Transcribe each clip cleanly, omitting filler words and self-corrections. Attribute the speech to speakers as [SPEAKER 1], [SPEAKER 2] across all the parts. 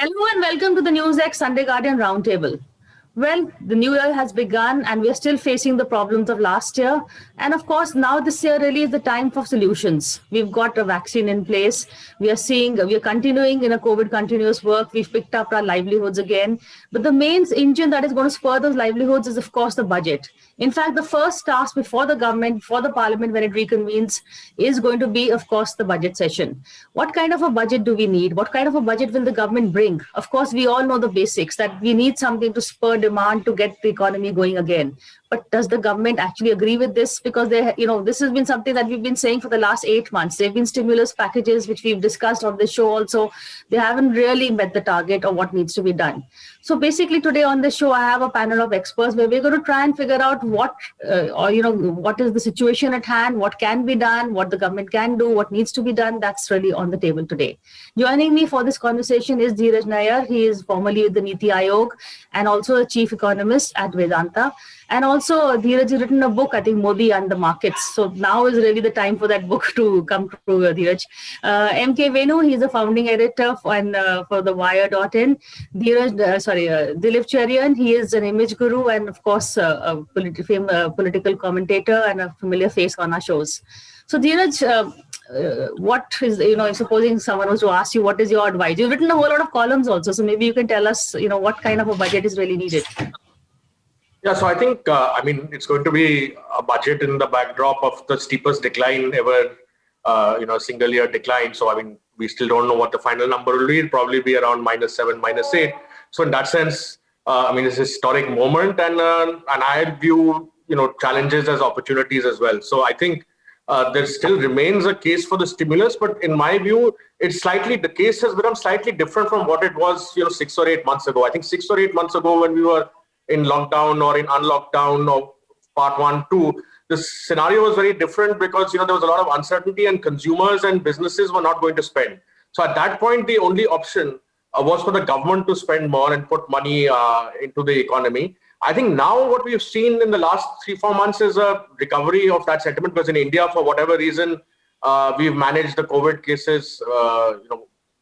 [SPEAKER 1] Hello and welcome to the NewsX Sunday Guardian Roundtable. Well, the new year has begun and we are still facing the problems of last year. And of course, now this year really is the time for solutions. We've got a vaccine in place. We are continuing in a COVID continuous work. We've picked up our livelihoods again. But the main engine that is going to spur those livelihoods is, of course, the budget. In fact, the first task before the government, before the parliament, when it reconvenes, is going to be, of course, the budget session. What kind of a budget do we need? What kind of a budget will the government bring? Of course, we all know the basics that we need something to spur demand to get the economy going again. But does the government actually agree with this? Because this has been something that we've been saying for the last 8 months. There have been stimulus packages, which we've discussed on this show also. They haven't really met the target of what needs to be done. So basically today on this show, I have a panel of experts where we're going to try and figure out what is the situation at hand, what can be done, what the government can do, what needs to be done. That's really on the table today. Joining me for this conversation is Dheeraj Nair. He is formerly with the Niti Aayog and also a chief economist at Vedanta. And also, Dheeraj has written a book, I think, Modi and the Markets. So now is really the time for that book to come true, Dheeraj. M.K. Venu, he's the founding editor for the Wire.in. Dilip Cherian, he is an image guru and, of course, a political commentator and a familiar face on our shows. So, Dheeraj, what is, supposing someone was to ask you, what is your advice? You've written a whole lot of columns also, so maybe you can tell us, what kind of a budget is really needed.
[SPEAKER 2] Yeah, so I think, it's going to be a budget in the backdrop of the steepest decline ever, single year decline. So, we still don't know what the final number will be. It'll probably be around -7, -8. So in that sense, it's a historic moment and I view, challenges as opportunities as well. So I think there still remains a case for the stimulus, but in my view, the case has become slightly different from what it was, 6 or 8 months ago. I think 6 or 8 months ago when we were in lockdown or in unlockdown or part 1, 2, the scenario was very different because, there was a lot of uncertainty and consumers and businesses were not going to spend. So at that point, the only option was for the government to spend more and put money into the economy. I think now what we've seen in the last 3-4 months is a recovery of that sentiment because in India, for whatever reason, we've managed the COVID cases,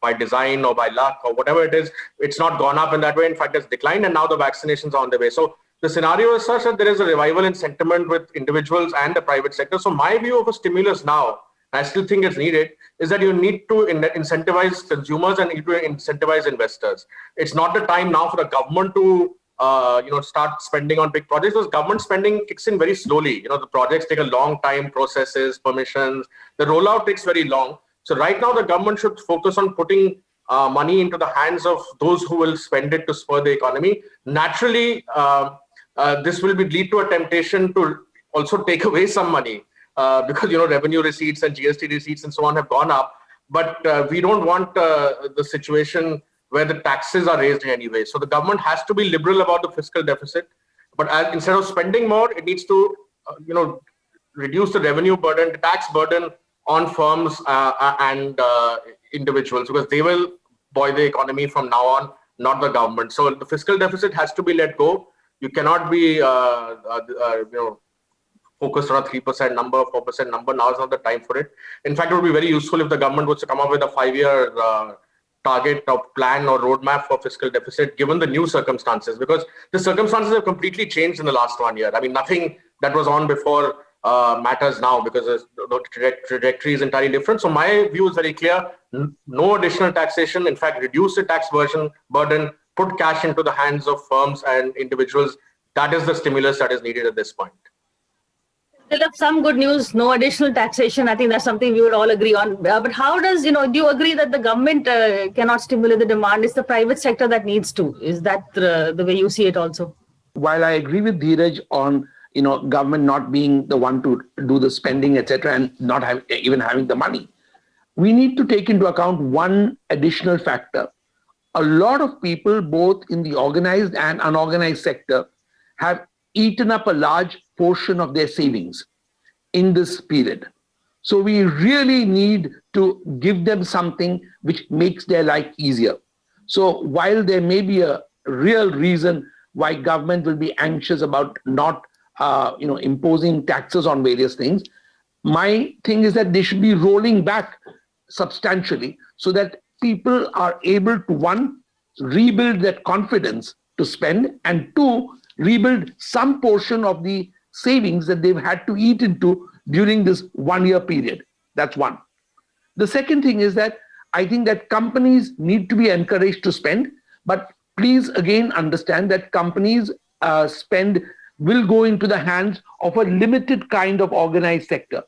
[SPEAKER 2] by design or by luck or whatever it is, it's not gone up in that way. In fact, it's declined and now the vaccinations are on the way. So the scenario is such that there is a revival in sentiment with individuals and the private sector. So my view of a stimulus now, I still think it's needed, is that you need to incentivize consumers and you need to incentivize investors. It's not the time now for the government to start spending on big projects because government spending kicks in very slowly. The projects take a long time, processes, permissions, the rollout takes very long. So right now, the government should focus on putting money into the hands of those who will spend it to spur the economy. Naturally, this will lead to a temptation to also take away some money because, revenue receipts and GST receipts and so on have gone up. But we don't want the situation where the taxes are raised in any way. So the government has to be liberal about the fiscal deficit. But instead of spending more, it needs to, reduce the revenue burden, the tax burden on firms and individuals because they will buoy the economy from now on, not the government. So the fiscal deficit has to be let go. You cannot be, focused on a 3% number, 4% number. Now is not the time for it. In fact, it would be very useful if the government was to come up with a 5-year target or plan or roadmap for fiscal deficit, given the new circumstances, because the circumstances have completely changed in the last 1 year. Nothing that was on before matters now because the trajectory is entirely different. So my view is very clear. No additional taxation. In fact, reduce the tax burden, put cash into the hands of firms and individuals. That is the stimulus that is needed at this point.
[SPEAKER 1] Still have some good news, no additional taxation. I think that's something we would all agree on. But how does, do you agree that the government cannot stimulate the demand? It's the private sector that needs to. Is that the way you see it also?
[SPEAKER 3] While I agree with Dheeraj on government not being the one to do the spending, etc., and not even having the money, we need to take into account one additional factor. A lot of people, both in the organized and unorganized sector, have eaten up a large portion of their savings in this period. So we really need to give them something which makes their life easier. So while there may be a real reason why government will be anxious about not imposing taxes on various things, my thing is that they should be rolling back substantially so that people are able to, one, rebuild that confidence to spend, and two, rebuild some portion of the savings that they've had to eat into during this 1 year period. That's one. The second thing is that I think that companies need to be encouraged to spend, but please again understand that companies spend will go into the hands of a limited kind of organized sector.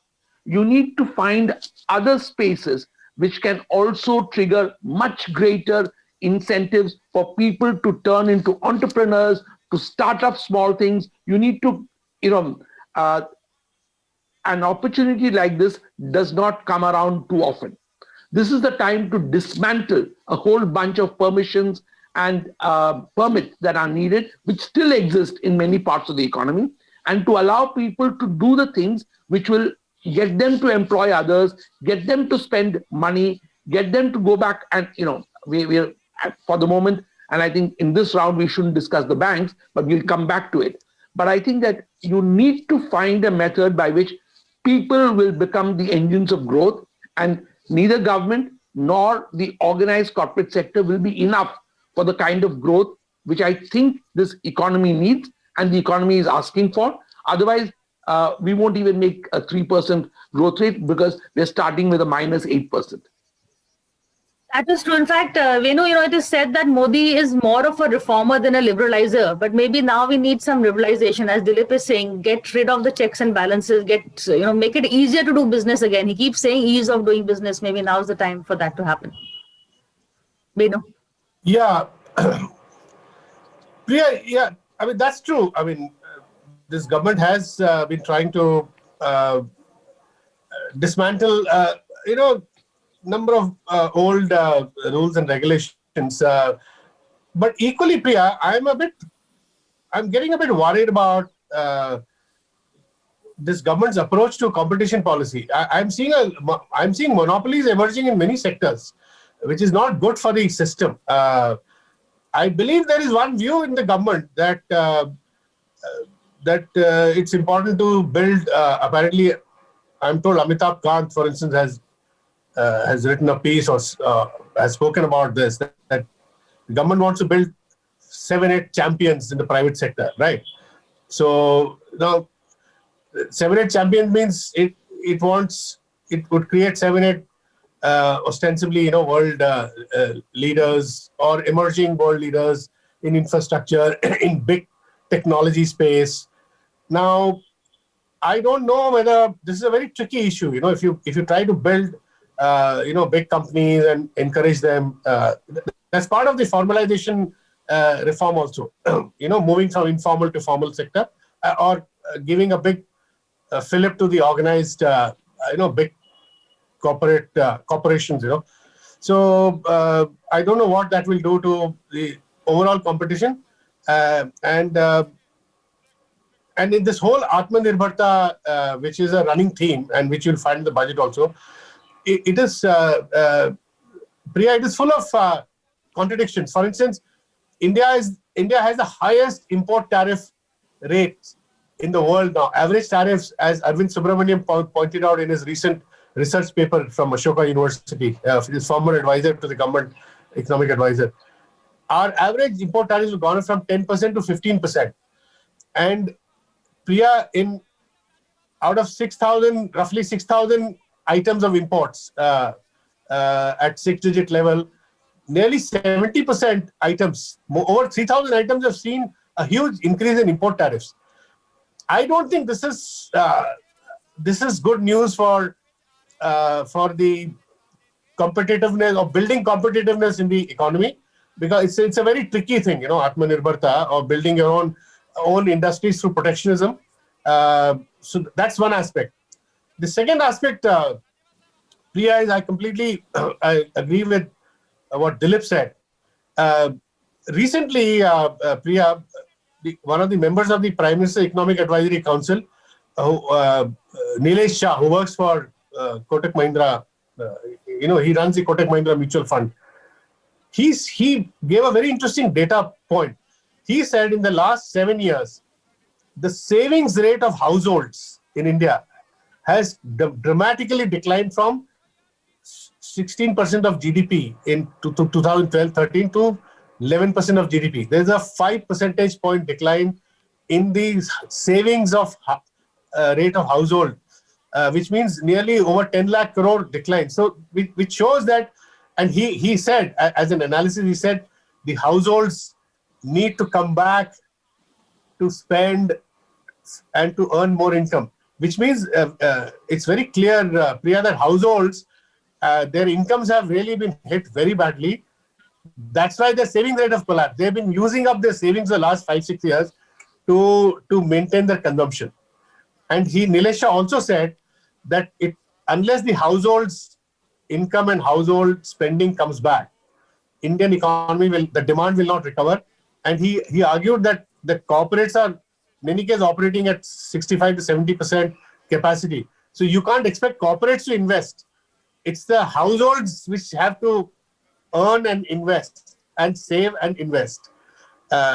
[SPEAKER 3] You need to find other spaces which can also trigger much greater incentives for people to turn into entrepreneurs, to start up small things. You need to, an opportunity like this does not come around too often. This is the time to dismantle a whole bunch of permissions and permits that are needed, which still exist in many parts of the economy, and to allow people to do the things which will get them to employ others, get them to spend money, get them to go back and, we're for the moment, and I think in this round we shouldn't discuss the banks, but we'll come back to it. But I think that you need to find a method by which people will become the engines of growth, and neither government nor the organized corporate sector will be enough for the kind of growth which I think this economy needs and the economy is asking for. Otherwise, we won't even make a 3% growth rate because we're starting with a minus 8%.
[SPEAKER 1] That is true. In fact, Venu, it is said that Modi is more of a reformer than a liberalizer. But maybe now we need some liberalization, as Dilip is saying. Get rid of the checks and balances. Make it easier to do business again. He keeps saying ease of doing business. Maybe now's the time for that to happen. Venu.
[SPEAKER 4] Yeah, Priya. Yeah, I mean that's true. I mean, this government has been trying to dismantle, number of old rules and regulations. But equally, Priya, I'm getting a bit worried about this government's approach to competition policy. I'm seeing monopolies emerging in many sectors, which is not good for the system. I believe there is one view in the government that it's important to build. Apparently, I'm told Amitabh Kant, for instance, has written a piece or has spoken about this, that the government wants to build 7-8 champions in the private sector, right? So now 7-8 champions means it would create 7-8 ostensibly world leaders or emerging world leaders in infrastructure, in big technology space. Now, I don't know whether this is a very tricky issue. If you try to build big companies and encourage them. That's part of the formalization reform also. Moving from informal to formal sector, or giving a big fillip to the organized, big corporations. So I don't know what that will do to the overall competition, and in this whole Atmanirbharta, which is a running theme and which you'll find in the budget also. It is, Priya, it is full of contradictions. For instance, India has the highest import tariff rates in the world now. Average tariffs, as Arvind Subramanian pointed out in his recent research paper from Ashoka University, his former advisor to the government, economic advisor. Our average import tariffs have gone from 10% to 15%. And Priya, out of roughly 6,000 items of imports at 6-digit level, nearly 70% items, over 3,000 items have seen a huge increase in import tariffs. I don't think this is good news for the competitiveness or building competitiveness in the economy, because it's a very tricky thing, Atmanirbharta, or building your own industries through protectionism. So that's one aspect. The second aspect, Priya, is I completely agree with what Dilip said. Recently, Priya, one of the members of the Prime Minister Economic Advisory Council, Nilesh Shah, who works for Kotak Mahindra, he runs the Kotak Mahindra Mutual Fund. He gave a very interesting data point. He said in the last 7 years, the savings rate of households in India has dramatically declined from 16% of GDP in 2012-13 to 11% of GDP. There's a 5 percentage point decline in the savings of rate of household, which means nearly over 10 lakh crore decline. So which shows that, and he said, as an analysis, he said the households need to come back to spend and to earn more income, which means it's very clear, Priya, that households, their incomes have really been hit very badly. That's why their savings rate has collapsed. They've been using up their savings the last 5-6 years to maintain their consumption. And Nilesh Shah also said that unless the households' income and household spending comes back, Indian economy the demand will not recover. And he argued that the corporates are in any case operating at 65 to 70% capacity. So you can't expect corporates to invest. It's the households which have to earn and invest and save and invest.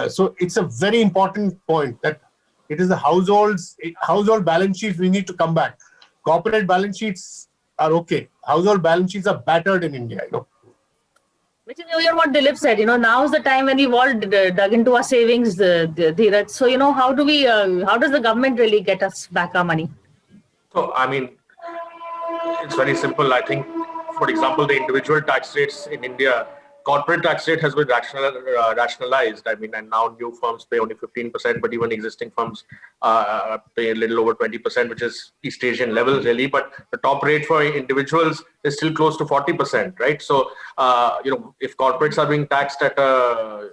[SPEAKER 4] So it's a very important point that it is the household balance sheets we need to come back. Corporate balance sheets are okay. Household balance sheets are battered in India,
[SPEAKER 1] Which is what Dilip said, now is the time when we've all dug into our savings, Dheeraj. So, how does the government really get us back our money?
[SPEAKER 2] So, I mean, it's very simple. I think, for example, the individual tax rates in India, corporate tax rate has been rationalized. I mean, and now new firms pay only 15%, but even existing firms pay a little over 20%, which is East Asian level really. But the top rate for individuals is still close to 40%, right? So, if corporates are being taxed at a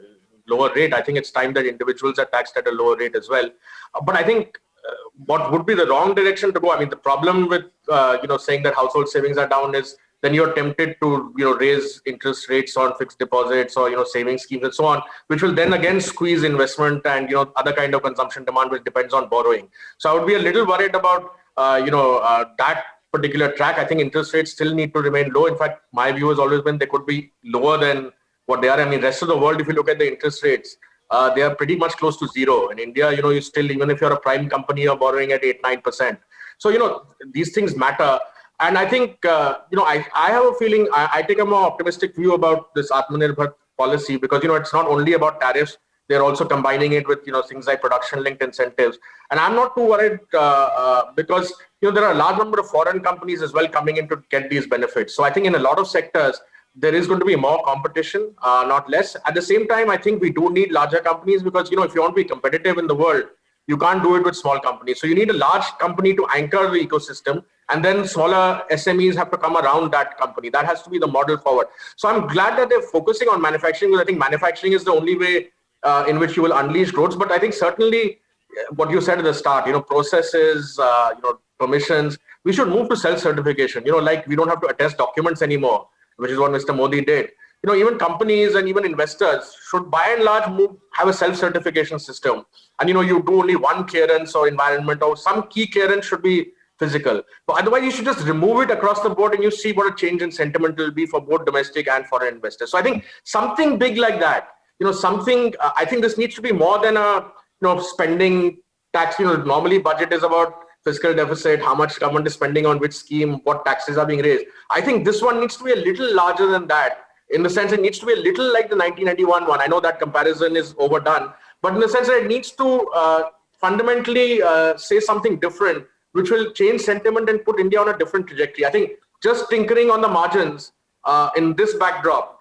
[SPEAKER 2] lower rate, I think it's time that individuals are taxed at a lower rate as well. But I think what would be the wrong direction to go? I mean, the problem with, saying that household savings are down is then you're tempted to, raise interest rates on fixed deposits or, saving schemes and so on, which will then again squeeze investment and, other kind of consumption demand, which depends on borrowing. So I would be a little worried about, that particular track. I think interest rates still need to remain low. In fact, my view has always been they could be lower than what they are. I mean, rest of the world, if you look at the interest rates, they are pretty much close to zero. In India, you still, even if you're a prime company, you're borrowing at 8-9%. So, these things matter. And I think, I have a feeling, I take a more optimistic view about this Atmanirbhar policy because, it's not only about tariffs, they're also combining it with, things like production-linked incentives. And I'm not too worried because, there are a large number of foreign companies as well coming in to get these benefits. So I think in a lot of sectors, there is going to be more competition, not less. At the same time, I think we do need larger companies because, if you want to be competitive in the world, you can't do it with small companies. So you need a large company to anchor the ecosystem, and then smaller SMEs have to come around that company. That has to be the model forward. So I'm glad that they're focusing on manufacturing because I think manufacturing is the only way in which you will unleash growth. But I think certainly what you said at the start, processes, permissions, we should move to self-certification. Like we don't have to attest documents anymore, which is what Mr. Modi did. Even companies and even investors should by and large have a self-certification system. And, you do only one clearance or environment or some key clearance should be physical. But otherwise, you should just remove it across the board and you see what a change in sentiment will be for both domestic and foreign investors. So I think something big like that, I think this needs to be more than a, spending tax. Normally budget is about fiscal deficit, how much government is spending on which scheme, what taxes are being raised. I think this one needs to be a little larger than that. In the sense it needs to be a little like the 1991 one. I know that comparison is overdone, but in the sense that it needs to fundamentally say something different, which will change sentiment and put India on a different trajectory. I think just tinkering on the margins in this backdrop,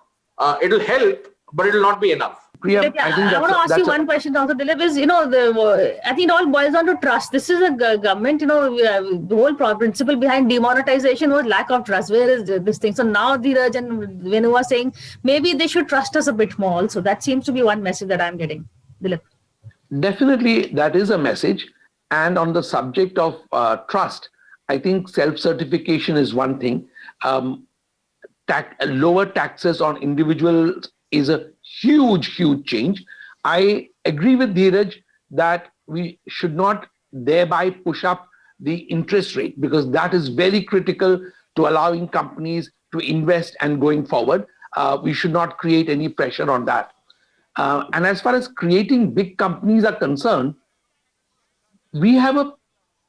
[SPEAKER 2] it'll help, but it'll not be enough.
[SPEAKER 3] Priya,
[SPEAKER 1] I want to ask you one question also, Dilip, is, I think it all boils down to trust. This is a government, the whole principle behind demonetization was lack of trust. Where is this thing? So now Dheeraj and Venu are saying maybe they should trust us a bit more also. That seems to be one message that I'm getting. Dilip.
[SPEAKER 3] Definitely, that is a message. And on the subject of trust, I think self-certification is one thing. Lower taxes on individuals is a huge change. I agree with Dheeraj that we should not thereby push up the interest rate because that is very critical to allowing companies to invest and going forward. We should not create any pressure on that. And as far as creating big companies are concerned, we have a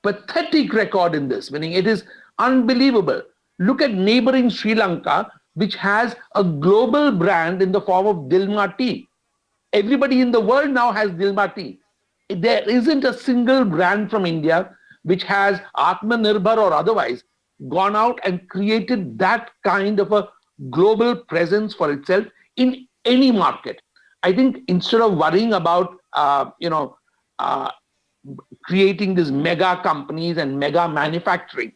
[SPEAKER 3] pathetic record in this, meaning it is unbelievable. Look at neighboring Sri Lanka, which has a global brand in the form of Dilmah tea. everybody in the world now has Dilma tea. There isn't a single brand from India which has Atmanirbhar or otherwise gone out and created that kind of a global presence for itself in any market. I think instead of worrying about creating these mega companies and mega manufacturing,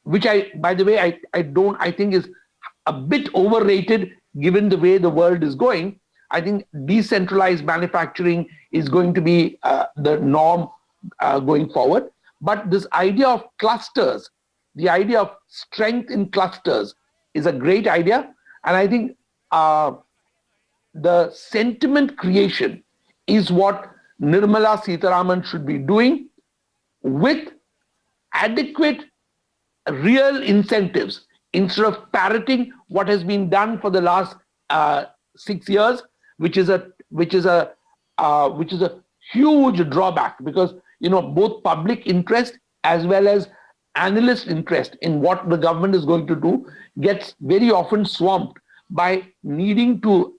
[SPEAKER 3] which by the way, I think is a bit overrated given the way the world is going. I think decentralized manufacturing is going to be the norm going forward. But this idea of clusters, the idea of strength in clusters is a great idea. And I think the sentiment creation is what Nirmala Sitharaman should be doing with adequate real incentives instead of parroting what has been done for the last 6 years, which is a huge drawback, because both public interest as well as analyst interest in what the government is going to do gets very often swamped by needing to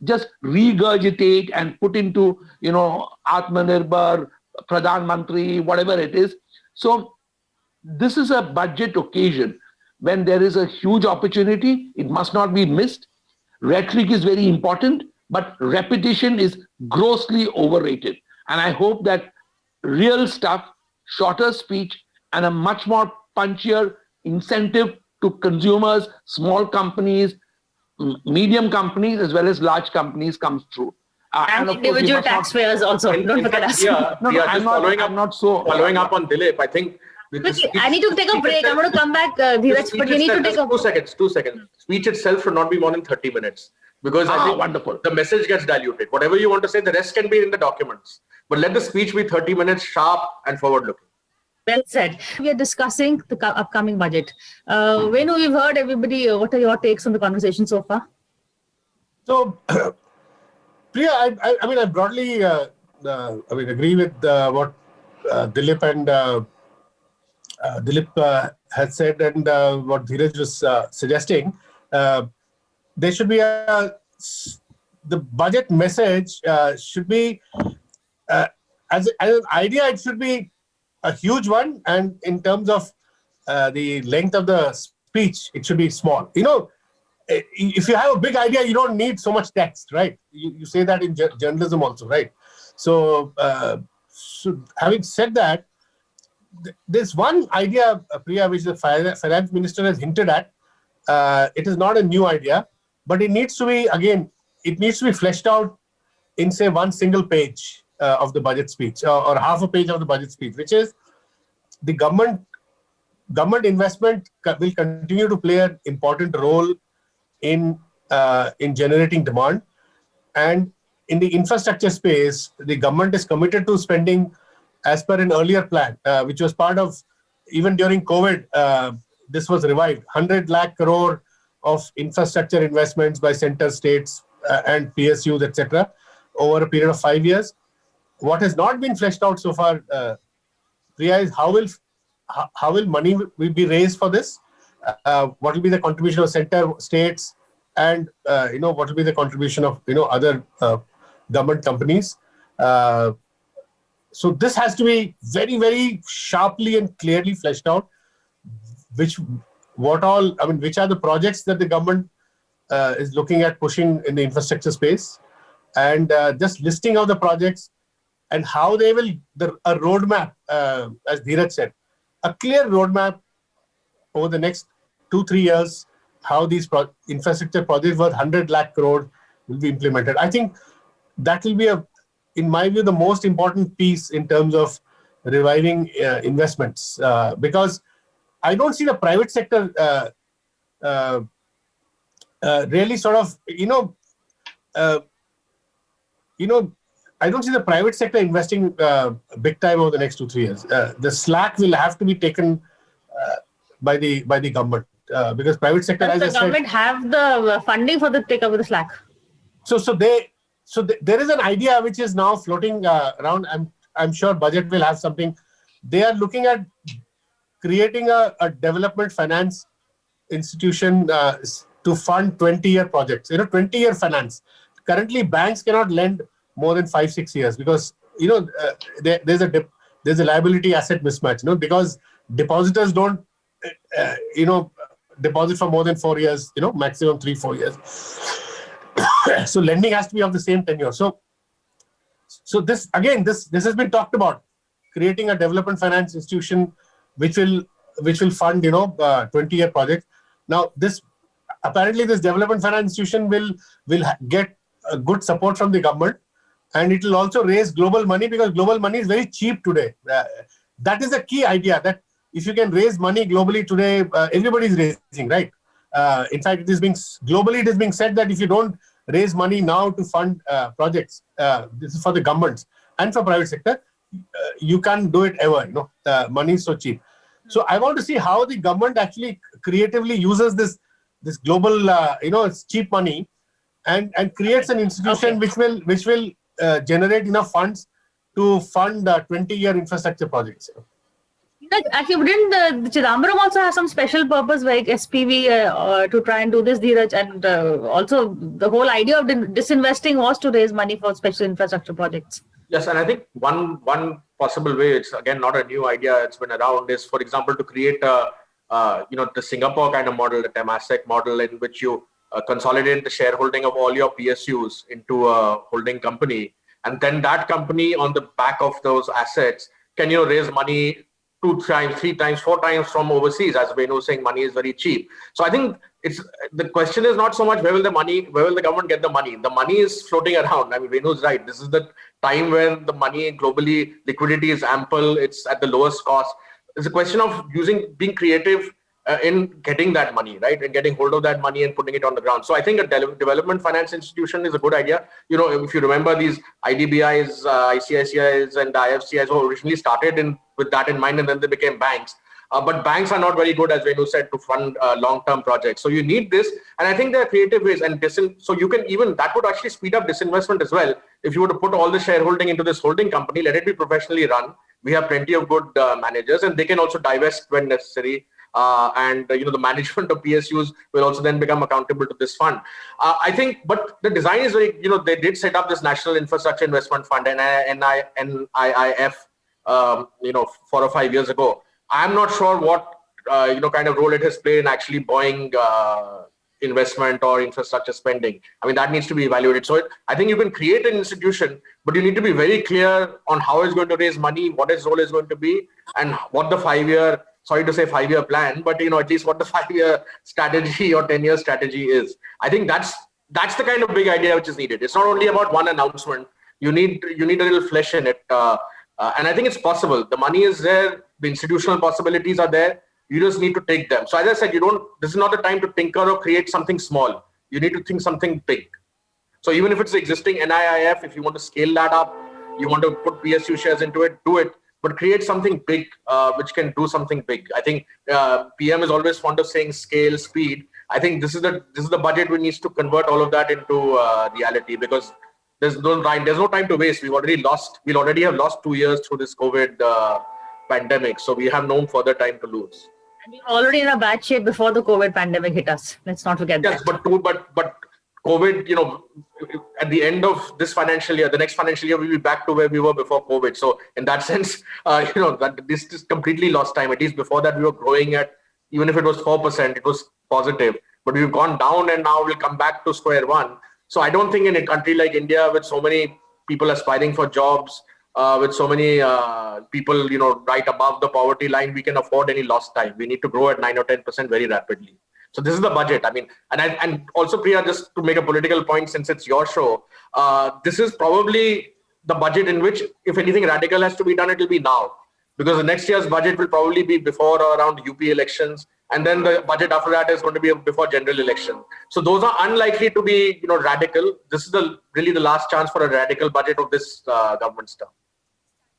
[SPEAKER 3] just regurgitate and put into Atmanirbhar, Pradhan Mantri, whatever it is. So this is a budget occasion when there is a huge opportunity. It must not be missed. Rhetoric is very important, but repetition is grossly overrated. And I hope that real stuff, shorter speech, and a much more punchier incentive to consumers, small companies, medium companies, as well as large companies comes through.
[SPEAKER 1] And individual taxpayers also. Don't forget us.
[SPEAKER 2] Following up on Dilip, I think.
[SPEAKER 1] I need to take a break. I'm going to come back, Dheeraj, but you need to take a...
[SPEAKER 2] 2 seconds. Speech itself should not be more than 30 minutes. Because I think
[SPEAKER 3] wonderful.
[SPEAKER 2] The message gets diluted. Whatever you want to say, the rest can be in the documents. But let the speech be 30 minutes sharp and forward-looking.
[SPEAKER 1] Well said. We are discussing the upcoming budget. Venu, we've heard everybody. What are your takes on the conversation so far?
[SPEAKER 4] So, Priya, I broadly agree with what Dilip and Dilip had said, and what Dheeraj was suggesting. There should be the budget message should be as an idea. It should be a huge one, and in terms of the length of the speech, it should be small. If you have a big idea, you don't need so much text, right? You say that in journalism also, right? So, having said that, there's one idea, Priya, which the finance minister has hinted at. It is not a new idea, but it needs to be fleshed out in, say, one single page of the budget speech, or half a page of the budget speech, which is the government investment will continue to play an important role in generating demand, and in the infrastructure space, the government is committed to spending as per an earlier plan, which was part of, even during COVID, this was revived, 100 lakh crore of infrastructure investments by center, states, and PSUs, etc., over a period of 5 years. What has not been fleshed out so far, Priya, is how will money be raised for this? What will be the contribution of center, states, and what will be the contribution of other government companies? So this has to be very, very sharply and clearly fleshed out. Which are the projects that the government is looking at pushing in the infrastructure space, and just listing out the projects and how they will, a roadmap, as Dheeraj said, a clear roadmap over the next 2-3 years, how these infrastructure projects worth 100 lakh crore will be implemented. I think that will be, in my view, the most important piece in terms of reviving investments, because I don't see the private sector really sort of, I don't see the private sector investing big time over the next 2-3 years. The slack will have to be taken by the government, because private sector,
[SPEAKER 1] Does
[SPEAKER 4] as
[SPEAKER 1] the government have the funding for the take over the slack?
[SPEAKER 4] So there is an idea which is now floating around. I'm sure budget will have something. They are looking at creating a development finance institution to fund 20-year projects. 20-year finance. currently banks cannot lend more than 5-6 years because there's a liability asset mismatch. Because depositors don't deposit for more than 4 years. Maximum 3-4 years. So lending has to be of the same tenure. So this has been talked about, creating a development finance institution which will fund 20-year projects. Now this development finance institution will get good support from the government, and it will also raise global money because global money is very cheap today. That is a key idea, that if you can raise money globally today, everybody is raising, right? In fact, it is being said that if you don't raise money now to fund projects, this is for the governments and for private sector, you can't do it ever. Money is so cheap. So I want to see how the government actually creatively uses this global, it's cheap money, and creates an institution which will generate enough funds to fund 20-year infrastructure projects.
[SPEAKER 1] Actually, wouldn't the Chidambaram also have some special purpose like SPV to try and do this, Dheeraj? And also the whole idea of disinvesting was to raise money for special infrastructure projects.
[SPEAKER 2] Yes, and I think one possible way, it's again not a new idea, it's been around, is for example to create the Singapore kind of model, the Temasek model, in which you consolidate the shareholding of all your PSUs into a holding company, and then that company on the back of those assets can raise money 2 times, 3 times, 4 times from overseas. As Venu was saying, money is very cheap. So I think the question is not so much where will the government get the money? The money is floating around. I mean, Venu is right. This is the time when the money globally, liquidity is ample. It's at the lowest cost. It's a question of being creative in getting that money, right? And getting hold of that money and putting it on the ground. So I think a development finance institution is a good idea. If you remember, these IDBIs, ICICIs and IFCIs were originally started with that in mind, and then they became banks. But banks are not very good, as Venu said, to fund long-term projects. So you need this, and I think there are creative ways. And so you can that would actually speed up disinvestment as well. If you were to put all the shareholding into this holding company, let it be professionally run. We have plenty of good managers, and they can also divest when necessary. And the management of PSUs will also then become accountable to this fund. I think, but the design is very, they did set up this National Infrastructure Investment Fund, NIIF, 4 or 5 years ago. I'm not sure what kind of role it has played in actually buoying investment or infrastructure spending. I mean, that needs to be evaluated. So I think you can create an institution, but you need to be very clear on how it's going to raise money, what its role is going to be, and what the 5-year, sorry to say 5-year plan, but at least what the 5-year strategy or 10-year strategy is. I think that's the kind of big idea which is needed. It's not only about one announcement. You need a little flesh in it. And I think it's possible. The money is there. The institutional possibilities are there. You just need to take them. So as I said, this is not the time to tinker or create something small. You need to think something big. So even if it's the existing NIIF, if you want to scale that up, you want to put PSU shares into it, do it. But create something big, which can do something big. I think PM is always fond of saying scale, speed. I think this is the budget which needs to convert all of that into reality, because there's no time to waste. We'll already have lost 2 years through this COVID pandemic, so we have no further time to lose.
[SPEAKER 1] And we were already in a bad shape before the COVID pandemic hit us. Let's not forget that.
[SPEAKER 2] Yes, but COVID, at the end of this financial year, the next financial year, we'll be back to where we were before COVID. So in that sense, that this is completely lost time. At least before that, we were growing at, even if it was 4%, it was positive. But we've gone down, and now we'll come back to square one. So I don't think in a country like India, with so many people aspiring for jobs, with so many people, right above the poverty line, we can afford any lost time. We need to grow at 9 or 10% very rapidly. So this is the budget. I mean, and also, Priya, just to make a political point, since it's your show, this is probably the budget in which, if anything radical has to be done, it will be now. Because the next year's budget will probably be before or around UP elections. And then the budget after that is going to be before general election. So those are unlikely to be, radical. This is really the last chance for a radical budget of this government's term.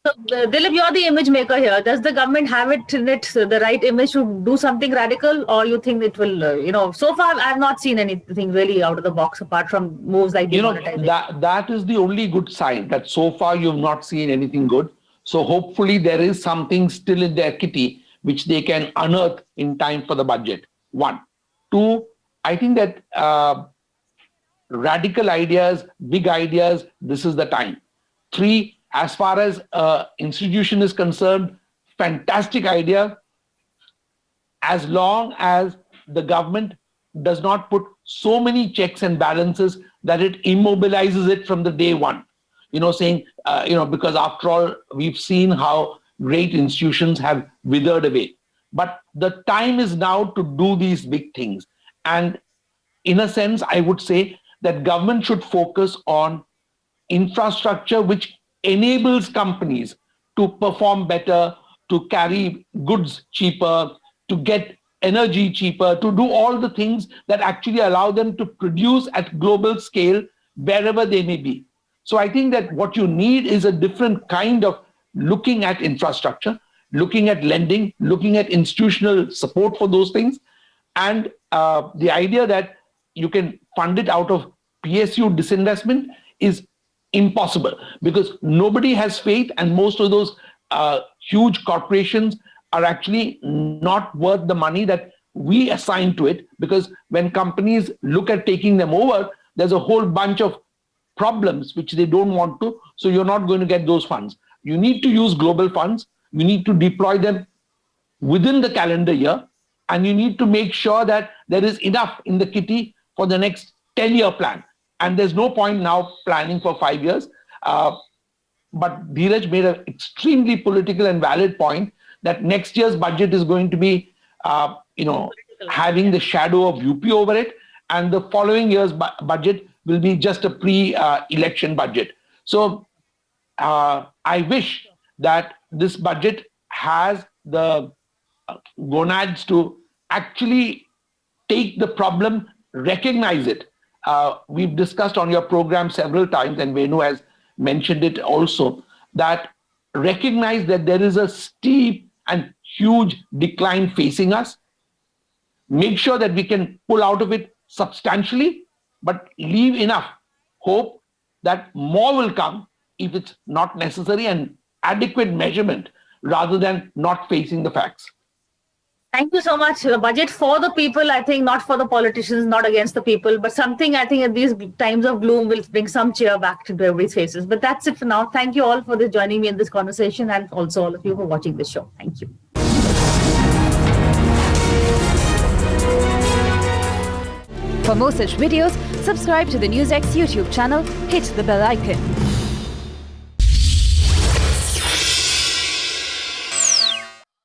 [SPEAKER 1] So, Dilip, you're the image maker here. Does the government have the right image to do something radical, or you think it will, so far I have not seen anything really out of the box apart from moves like demonetization.
[SPEAKER 3] That is the only good sign, that so far you've not seen anything good. So hopefully there is something still in their kitty which they can unearth in time for the budget. 1. 2, I think that radical ideas, big ideas, this is the time. 3, as far as institution is concerned, fantastic idea, as long as the government does not put so many checks and balances that it immobilizes it from the day one. Saying, because after all, we've seen how great institutions have withered away. But the time is now to do these big things. And in a sense, I would say that government should focus on infrastructure which enables companies to perform better, to carry goods cheaper, to get energy cheaper, to do all the things that actually allow them to produce at global scale wherever they may be. So I think that what you need is a different kind of looking at infrastructure, looking at lending, looking at institutional support for those things. And the idea that you can fund it out of PSU disinvestment is impossible, because nobody has faith, and most of those huge corporations are actually not worth the money that we assign to it, because when companies look at taking them over, there's a whole bunch of problems which they don't want to, so you're not going to get those funds. You need to use global funds, you need to deploy them within the calendar year, and you need to make sure that there is enough in the kitty for the next 10-year plan. And there's no point now planning for 5 years. But Dheeraj made an extremely political and valid point that next year's budget is going to be, having the shadow of UP over it, and the following year's budget will be just a pre-election budget. So I wish that this budget has the gonads to actually take the problem, recognize it. We've discussed on your program several times, and Venu has mentioned it also, that recognize that there is a steep and huge decline facing us. Make sure that we can pull out of it substantially, but leave enough hope that more will come if it's not necessary, and adequate measurement rather than not facing the facts.
[SPEAKER 1] Thank you so much. The budget for the people, I think, not for the politicians, not against the people, but something I think at these times of gloom will bring some cheer back to everybody's faces. But that's it for now. Thank you all for joining me in this conversation, and also all of you for watching this show. Thank you.
[SPEAKER 5] For more such videos, subscribe to the NewsX YouTube channel, hit the bell icon.